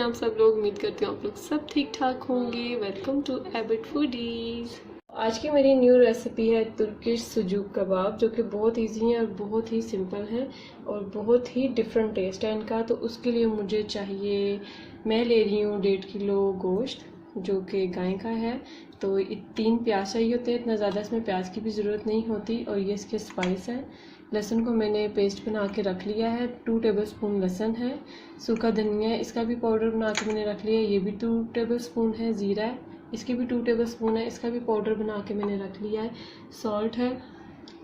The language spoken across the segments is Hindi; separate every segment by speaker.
Speaker 1: आप सब लोग? उम्मीद करती हूँ आप लोग सब ठीक ठाक होंगे। Welcome to a bit foodies. आज की मेरी न्यू रेसिपी है तुर्किश सुजूक कबाब, जो कि बहुत इजी है और बहुत ही सिंपल है और बहुत ही डिफरेंट टेस्ट है इनका। तो उसके लिए मुझे चाहिए, मैं ले रही हूँ 1.5 किलो गोश्त जो कि गाय का है। तो 3 प्याज चाहिए होते हैं, इतना ज़्यादा इसमें प्याज की भी ज़रूरत नहीं होती। और ये इसके स्पाइस है। लहसुन को मैंने पेस्ट बना के रख लिया है, 2 टेबलस्पून लहसुन है। सूखा धनिया है, इसका भी पाउडर बना के मैंने रख लिया है, ये भी 2 टेबलस्पून है। ज़ीरा है, इसकी भी 2 टेबलस्पून है, इसका भी पाउडर बना के मैंने रख लिया है। सॉल्ट है,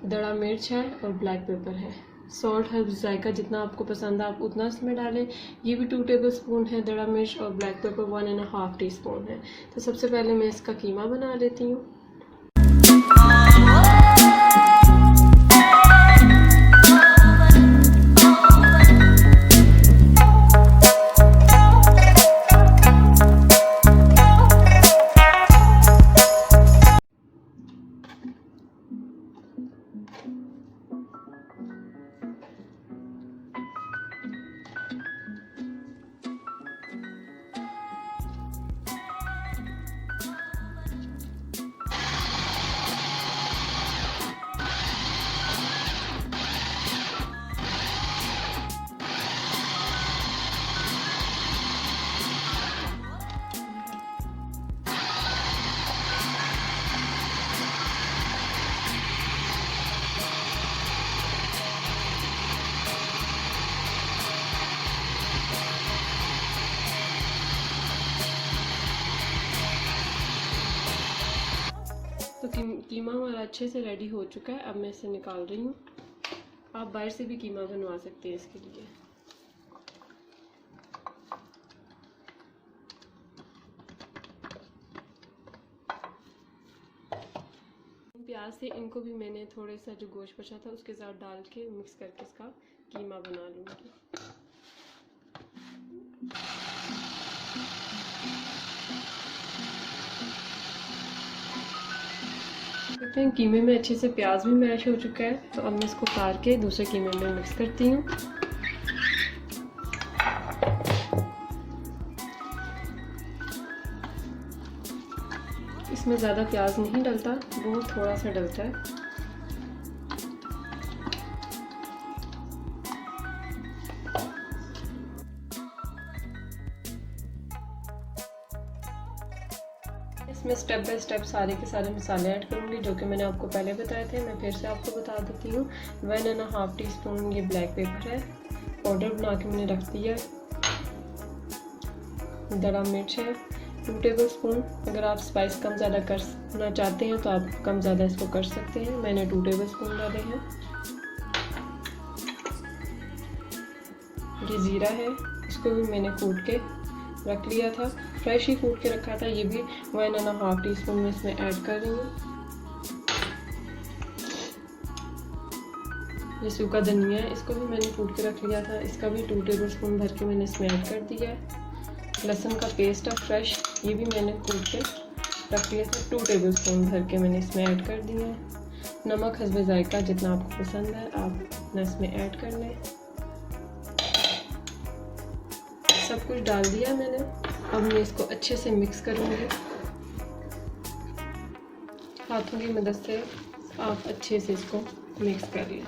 Speaker 1: दड़ा मिर्च है और ब्लैक पेपर है। सॉल्ट है जायका जितना आपको पसंद है आप उतना इसमें डालें। ये भी 2 टेबलस्पून है, दड़ा मिर्च और ब्लैक पेपर 1.5 टीस्पून है। तो सबसे पहले मैं इसका कीमा बना लेती हूँ। तो कीमा हमारा अच्छे से रेडी हो चुका है। अब मैं इसे निकाल रही हूँ। आप बाहर से भी कीमा बनवा सकते हैं इसके लिए। प्याज से इनको भी मैंने थोड़े सा जो गोश्त बचा था उसके साथ डाल के मिक्स करके इसका कीमा बना लूँगी। देखते हैं कीमे में अच्छे से प्याज भी मैश हो चुका है। तो अब मैं इसको उतार के दूसरे कीमे में मिक्स करती हूँ। इसमें ज़्यादा प्याज नहीं डलता, बहुत थोड़ा सा डलता है। इसमें स्टेप बाय स्टेप सारे के सारे मसाले ऐड करूँगी जो कि मैंने आपको पहले बताए थे। मैं फिर से आपको बता देती हूँ। 1.5 टीस्पून ये ब्लैक पेपर है, पाउडर बना के मैंने रख दिया। दड़ा मिर्च है 2 टेबलस्पून। अगर आप स्पाइस कम ज़्यादा करना चाहते हैं तो आप कम ज़्यादा इसको कर सकते हैं। मैंने 2 टेबलस्पून डाले हैं। ये ज़ीरा है, इसको भी मैंने कूट के रख लिया था, फ्रेश ही कूट के रखा था। ये भी 1.5 टीस्पून में इसमें ऐड कर रही हूँ। ये सूखा धनिया है, इसको भी मैंने कूट के रख लिया था, इसका भी 2 टेबलस्पून भर के मैंने इसमें ऐड कर दिया है। लहसुन का पेस्ट है फ्रेश, ये भी मैंने कूट के रख लिया था, 2 टेबलस्पून भर के मैंने इसमें ऐड कर दिया है। नमक हस्बे जायका जितना आपको पसंद है आप अपना इसमें ऐड कर लें। सब कुछ डाल दिया मैंने। अब मैं इसको अच्छे से मिक्स करूँगी। हाथों की मदद से आप अच्छे से इसको मिक्स कर लें।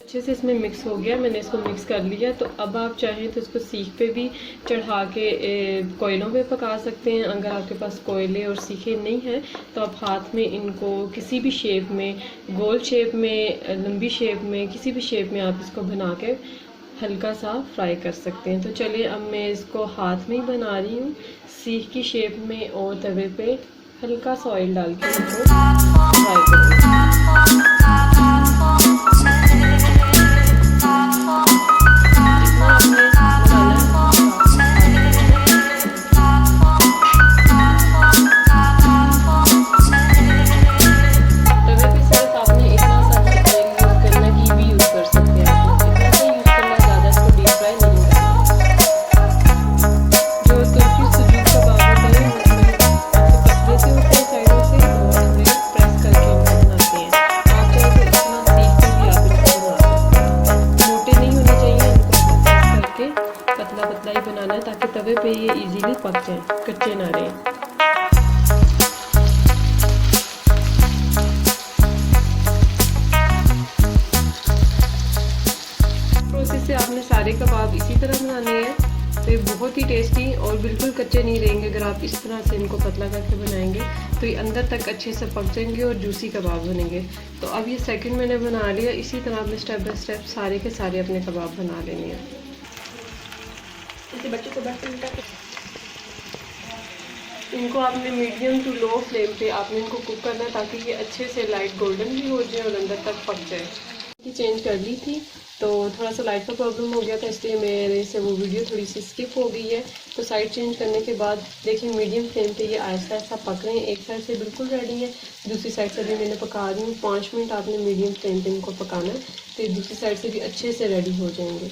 Speaker 1: अच्छे से इसमें मिक्स हो गया, मैंने इसको मिक्स कर लिया। तो अब आप चाहें तो इसको सीख पे भी चढ़ा के कोयलों पे पका सकते हैं। अगर आपके पास कोयले और सीखे नहीं हैं तो आप हाथ में इनको किसी भी शेप में, गोल शेप में, लंबी शेप में, किसी भी शेप में आप इसको बना के हल्का सा फ्राई कर सकते हैं। तो चलिए अब मैं इसको हाथ में ही बना रही हूँ, सीख की शेप में, और तवे पे हल्का सा ऑयल डाल के इसको फ्राई करूँगी। तवे पे सिर्फ आपने इतना सा ही तेल यूज़ करना, घी भी यूज़ कर सकते हैं। बहुत ही टेस्टी और बिल्कुल कच्चे नहीं रहेंगे। अगर आप इस तरह से इनको पतला करके बनाएंगे तो ये अंदर तक अच्छे से पक जाएंगे और जूसी कबाब बनेंगे। तो अब ये सेकंड मैंने बना लिया। इसी तरह आपने स्टेप बाय स्टेप सारे के सारे अपने कबाब बना लेने हैं।
Speaker 2: बच्चे को
Speaker 1: इनको आपने मीडियम टू लो फ्लेम पे आपने इनको कुक करना है ताकि ये अच्छे से लाइट गोल्डन भी हो जाए और अंदर तक पक जाए। कि चेंज कर ली थी तो थोड़ा सा लाइट का प्रॉब्लम हो गया था, इसलिए मेरे से वो वीडियो थोड़ी सी स्किप हो गई है। तो साइड चेंज करने के बाद देखिए मीडियम फ्लेम पे ये आहिस्ता आहिस्ता पक रहे हैं। एक साइड से बिल्कुल रेडी है, दूसरी साइड से भी मैंने पका दी हूँ। 5 मिनट आपने मीडियम फ्लेम पे इनको पकाना है तो दूसरी साइड से भी अच्छे से रेडी हो जाएंगे।